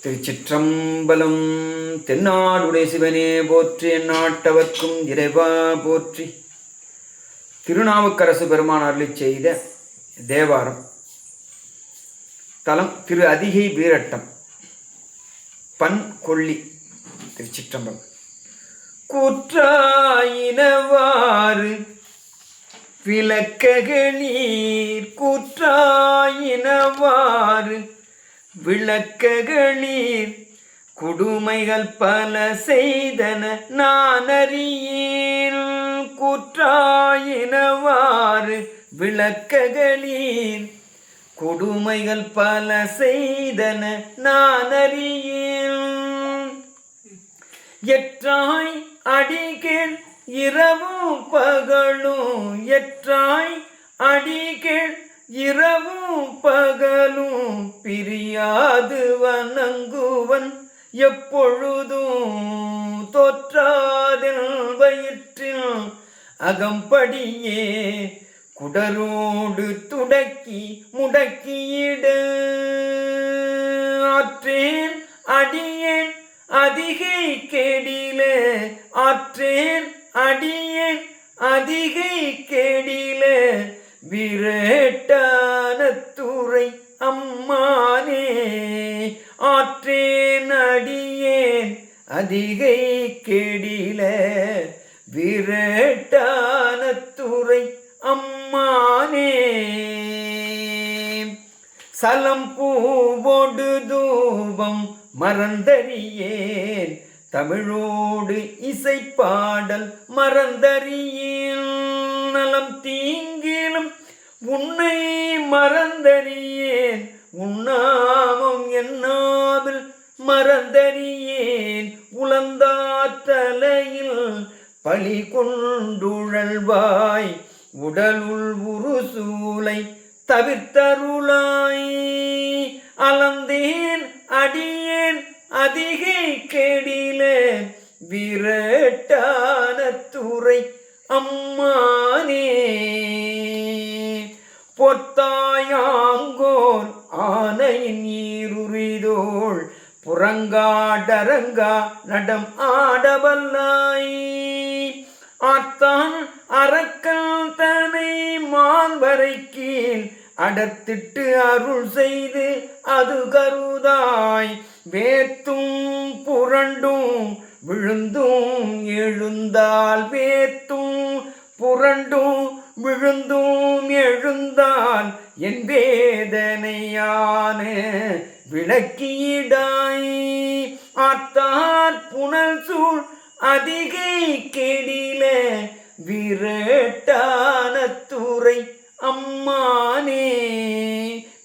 திருச்சிற்றம்பலம். தென்னாடுடைய சிவனே போற்றி, எந்நாட்டவர்க்கும் இறைவா போற்றி. திருநாவுக்கரசு பெருமான் அருளிச் செய்த தேவாரம். தலம் திரு அதிகை வீரட்டம். பண் கொள்ளி. திருச்சிற்றம்பலம். கூற்றாயினவாறு விளக்ககளீர், கூற்றாயினவாறு விளக்ககளீர், குடுமைகள் பல செய்தன நான் அறியேன். கூற்றாயினவாறு விளக்ககளீர், கொடுமைகள் பல செய்தன நான் அறியேன். எற்றாய் அடிகேள் இரவும் பகலும், எற்றாய் அடிகேள் இரவும் பகலும், பிரியாது வணங்குவன் எப்பொழுதும் தோற்றாதில் வயிற்றில் அகம்படியே குடரோடு துடக்கி முடக்கியிட. ஆற்றேன் அடியேன் அதிகை கேடில, ஆற்றேன் அடியேன் அதிகை கேடில, விரட்டான துறை அம்மானே. ஆற்றேன் அடியேன் அதிகை கேடில, விரட்டான துறை அம்மானே. சலம் பூவோடு தூபம் மறந்தறியேன், தமிழோடு இசைப்பாடல் மறந்தறியேன். நலம் தீங்கிலும் உன்னை மறந்தறியேன், உன்னாமம் என்னாவில் மறந்தறியேன். உளந்தாற்றலையில் பழி கொண்டுழல்வாய், உடலுள் உருசூலை தவிர்த்தருளாய். அலந்தேன் அடியேன் அதிகை கேடில, விரட்டான துறை அம்மானே. பொத்தாயாங்கோர் ஆனையின் ஈருரிதோள், புறங்காடரங்கா நடம் ஆடவல்லாய். ஆத்தான் அரக்கல் தனை மான்வரை கீழ் அடர்த்திட்டு அருள் செய்து அது கருதாய். வேத்தும் புரண்டும் விழுந்தும் எழுந்தால், வேத்தும் புரண்டும் விழுந்தும் எழுந்தால், என் வேதனையான விளக்கியிடாய். ஆத்தார் புனல் சூழ் அதிகை கெடில, விரட்டான துறை அம்மானே.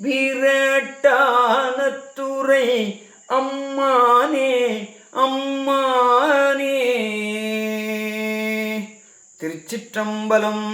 விரட்டான துறை அம்மானே, அம்மானே. திருச்சிற்றம்பலம்.